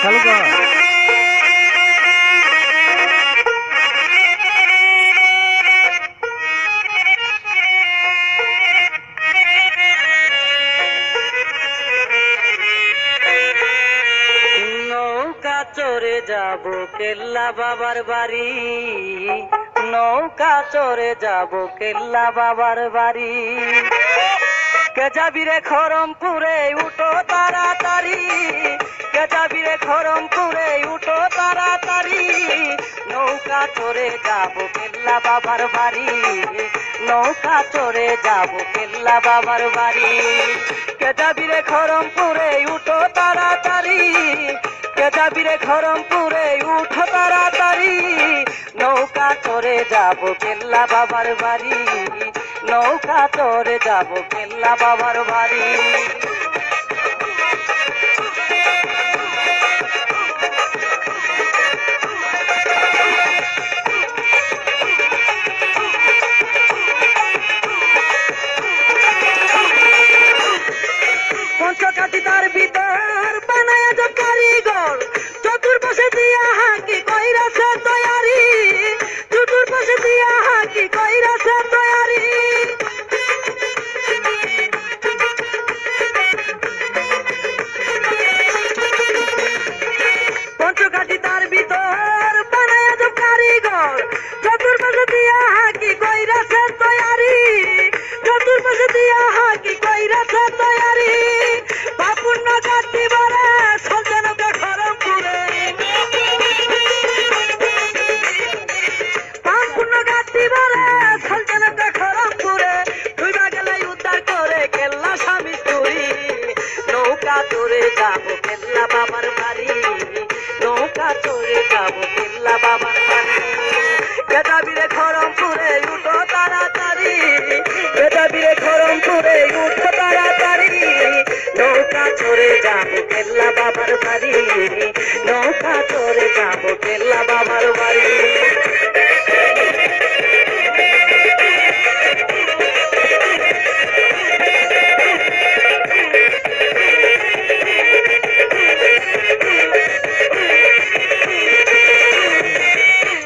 চালু কর। নৌকা চড়ে যাব কেল্লা বাবার বাড়ি, নৌকা চড়ে যাব কেল্লা বাবার বাড়ি। কে যাবি রে খড়মপুরে উঠো তাড়াতাড়ি, কে যাবি রে খড়মপুরে উঠো তাড়াতাড়ি। নৌকা চড়ে যাব কেল্লা বাবার বাড়ি, নৌকা চড়ে যাব কেল্লা বাবার বাড়ি। কে যাবি রে খড়মপুরে উঠো তাড়াতাড়ি, কে যাবি রে খড়মপুরে উঠো তাড়াতাড়ি। নৌকা চড়ে যাব কেল্লা বাবার বাড়ি, নৌকা চড়ে যাব কেল্লা বাবার বাড়ি। পঞ্চকাঠি তার ভিতর বানায় যে কারিগর, চতুর্পাশে দিয়া হাকি কইরাছে তৈয়ারি, চতুর্পাশে দিয়া হাকি কইরাছে তৈয়ারি। পঞ্চকাঠি তার ভিতর বানায় যে কারিগর, চতুর্পাশে দিয়া হাকি কইরাছে তৈয়ারি, চতুর্পাশে দিয়া হাকি কইরাছে তৈয়ারি। বাপুন্ন কাটি বারে সলজনকে খড়মপুরে, বাপুন্ন কাটি বারে সলজনকে খড়মপুরে। দুইবা গেলে উদ্ধার করে কেল্লা স্বামী চুরি। নৌকা চড়ে যাব কেল্লা বাবার বাড়ি, নৌকা চড়ে যাব কেল্লা বাবার বাড়ি। কে যাবি রে খড়মপুরে উঠো তাড়াতাড়ি, কে যাবি রে খড়মপুরে উঠো তাড়াতাড়ি। নৌকা চড়ে যাব কেল্লা বাবার বাড়ি, নৌকা চড়ে যাব কেল্লা বাবার বাড়ি।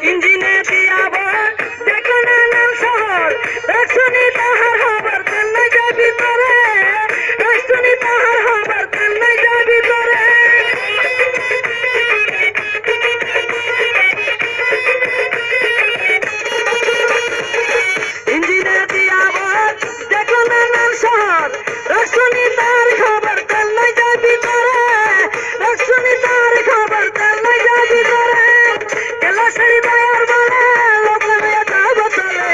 ইঞ্জিনে দিয়াব দেখো না নাম শহর, রাজধানী তাহার হবার তেল নাই যায় ভিতরে, রাজধানী তাহার হবার তেল নাই যায় ভিতরে। ইঞ্জিনে দিয়াব দেখো না নাম শহর, রাজধানী তাহার খবর তেল নাই যায় ভিতরে, রাজধানী তাহার খবর তেল নাই যায় ভিতরে। কেলাসারি বায়ার বলে লোক লইয়া যাব চলে,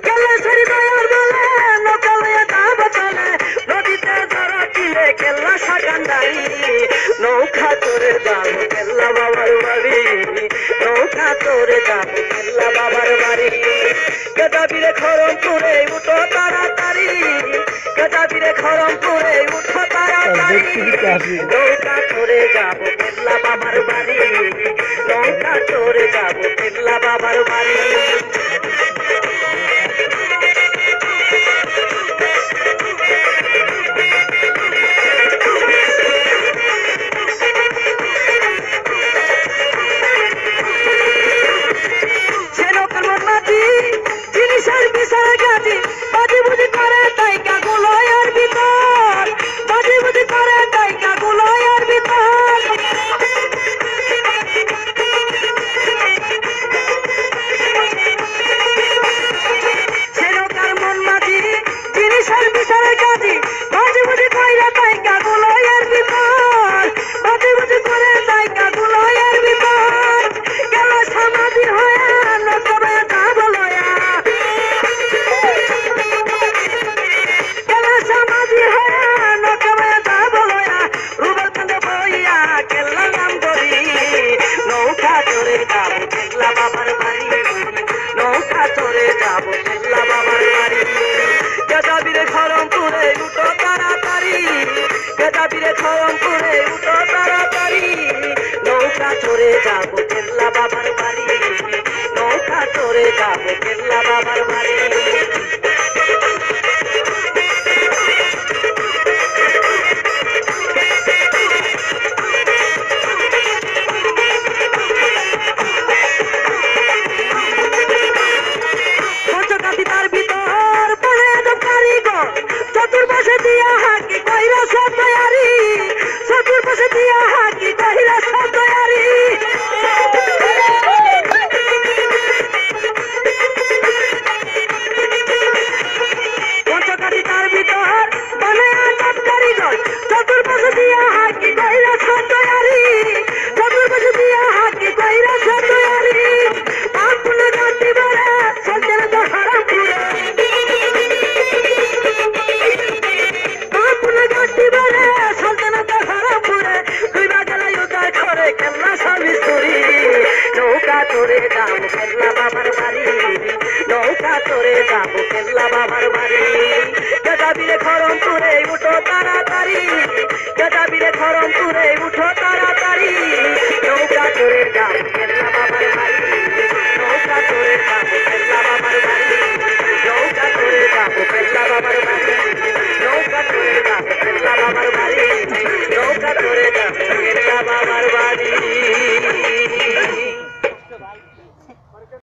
কেলাসারি বায়ার বলে লোক লইয়া যাব চলে। নদীতে ধরা দিলে কেল্লা সাকান্দারি, নৌকা চড়ে যাব কেল্লা বাবার বাড়ি, নৌকা চড়ে যাব কেল্লা বাবার বাড়ি। কে যাবি রে খড়মপুরে উঠো তাড়াতাড়ি, কে যাবি রে খড়মপুরে উঠো তাড়াতাড়ি। নৌকা চড়ে যাব কেল্লা বাবার বাড়ি, নৌকা চড়ে যাব কেল্লা বাবার বাড়ি। সে নৌকার মন্নাতি জিনিসের বিচার গাছি, বাজি বুঝি করে তাই কাগুলোয়ের ভিতর, বাজি বুঝি করে তাই কাগুলোয়ের ভিতর। সে নৌকার মন্নাতি জিনিসের বিচার গাছি, বাজি বুঝি কইরা তাই কাগুলোয়ের ভিতর, বাজি বুঝি করে তাই কাগুলোয়ের ভিতর। গেল সমাধি হয়ে নৌকা যাব লয়া, গেল সমাধি হয়ে নৌকা যাব লয়া। রুবেল কান্দে বইয়া কেল্লা নাম ধরি, নৌকা চড়ে যাব কেল্লা বাবার বাড়ি, নৌকা চড়ে যাব কেল্লা বাবার বাড়ি। কে যাবি রে খড়মপুরে উঠো তাড়াতাড়ি, কে যাবি রে খড়মপুরে উঠো তাড়াতাড়ি। নৌকা চড়ে যাব কেল্লা বাবার বাড়ি, নৌকা চড়ে যাব কেল্লা বাবার বাড়ি। পাশে দিয়া হাকি কইরা সব তৈরি চতুর্পাশে দিয়া হাকি কইরা সব তৈরি পঞ্চকাঠি তার ভিতর বানায়া তরকারি জল চতুর্পাশে দিয়া হাকি কইরা সব তৈরি চতুর্পাশে দিয়া হাকি কইরা সব তৈরি আপন গাটি বড় চলতে না তো হারাম পুরে আপন গাটি বড় চলতে না তো হারাম পুরে কইবা গেলা উদার করে কেল্লা সার্ভিস করি নৌকা তোরে যাবো কেল্লা বাবার বাড়ি নৌকা তোরে যাবো কেল্লা বাবার বাড়ি গেদাবিরে খরমপুরে উঠো তাড়াতাড়ি গেদাবিরে খরমপুরে উঠো